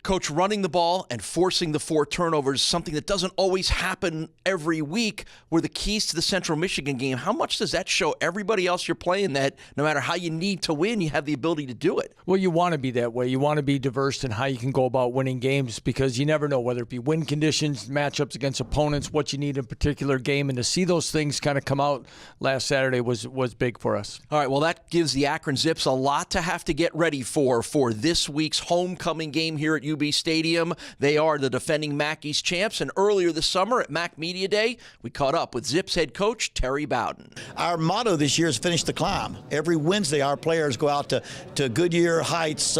Coach, running the ball and forcing the 4 turnovers is something that doesn't always happen every week, were the keys to the Central Michigan game. How much does that show everybody else you're playing that no matter how you need to win, you have the ability to do it? Well, you want to be that way. You want to be diverse in how you can go about winning games, because you never know whether it be win conditions, matchups against opponents, what you need in a particular game. And to see those things kind of come out last Saturday was big for us. All right, well, that gives the Akron Zips a lot to have to get ready for this week's homecoming game here at UB Stadium. They are the defending MAC East champs, and earlier this summer at MAC Media Day, we caught up with Zips head coach Terry Bowden. Our motto this year is finish the climb. Every Wednesday, our players go out to Goodyear Heights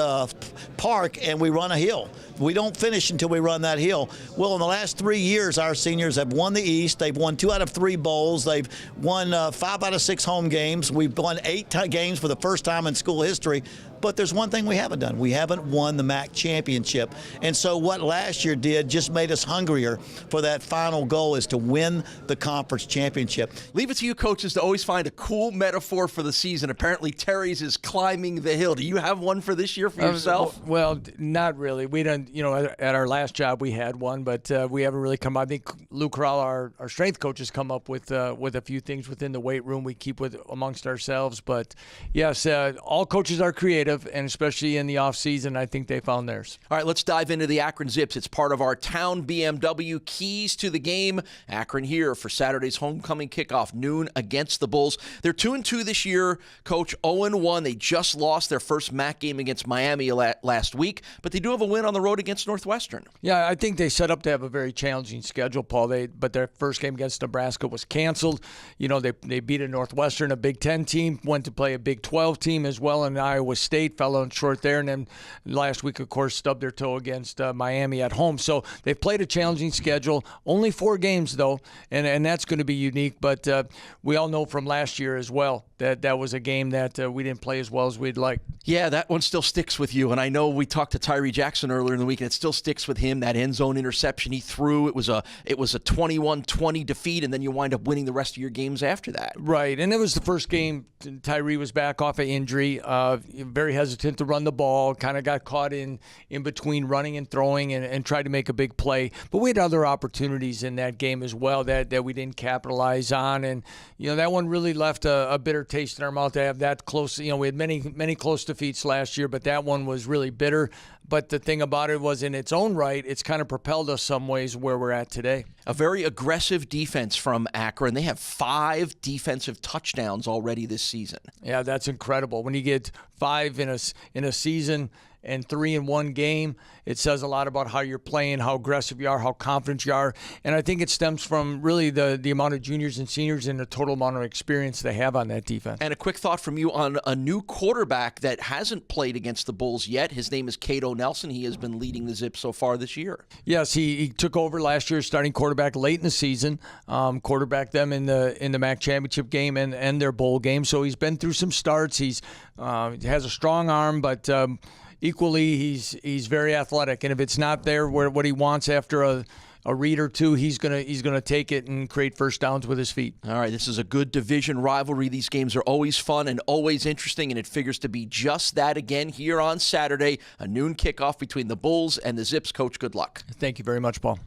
Park, and we run a hill. We don't finish until we run that hill. Well, in the last 3 years, our seniors have won the East. They've won 2 out of 3 bowls. They've won 5 out of 6 home games. We've won 8 games for the first time in school history. But there's one thing we haven't done. We haven't won the MAC championship. And so what last year did just made us hungrier for that final goal, is to win the conference championship. Leave it to you coaches to always find a cool metaphor for the season. Apparently Terry's is climbing the hill. Do you have one for this year for yourself? Well, not really. We don't, at our last job we had one, but we haven't really come. I think Lou Corral, our strength coach, has come up with a few things within the weight room we keep with amongst ourselves. But yes, all coaches are creative. And especially in the off season, I think they found theirs. All right, let's dive into the Akron Zips. It's part of our Town BMW Keys to the Game. Akron here for Saturday's homecoming kickoff, noon against the Bulls. They're 2-2 this year. Coach, 0-1. They just lost their first MAC game against Miami last week, but they do have a win on the road against Northwestern. Yeah, I think they set up to have a very challenging schedule, Paul. But their first game against Nebraska was canceled. They beat a Northwestern, a Big Ten team, went to play a Big 12 team as well in Iowa State. Fell on short there, and then last week, of course, stubbed their toe against Miami at home. So they've played a challenging schedule. Only 4 games, though, and that's going to be unique. But we all know from last year as well that was a game that we didn't play as well as we'd like. Yeah, that one still sticks with you. And I know we talked to Tyree Jackson earlier in the week, and it still sticks with him. That end zone interception he threw, it was a 21-20 defeat, and then you wind up winning the rest of your games after that. Right, and it was the first game Tyree was back off of injury, very hesitant to run the ball, kind of got caught in between running and throwing and tried to make a big play. But we had other opportunities in that game as well that we didn't capitalize on. And, that one really left a bitter taste in our mouth to have that close. We had many close defeats last year, but that one was really bitter. But the thing about it was, in its own right, it's kind of propelled us some ways where we're at today. A very aggressive defense from Akron. They have 5 defensive touchdowns already this season. Yeah, that's incredible. When you get 5 in a season and 3 in one game, it says a lot about how you're playing, how aggressive you are, how confident you are. And I think it stems from really the amount of juniors and seniors and the total amount of experience they have on that defense. And a quick thought from you on a new quarterback that hasn't played against the Bulls yet. His name is Cato Nelson. He has been leading the Zips so far this year. Yes, he took over last year, starting quarterback late in the season, quarterbacked them in the MAC championship game and their bowl game. So he's been through some starts. He has a strong arm, but equally he's very athletic. And if it's not there what he wants after a read or two, he's gonna take it and create first downs with his feet. All right, this is a good division rivalry. These games are always fun and always interesting, and it figures to be just that again here on Saturday, a noon kickoff between the Bulls and the Zips. Coach, good luck. Thank you very much, Paul.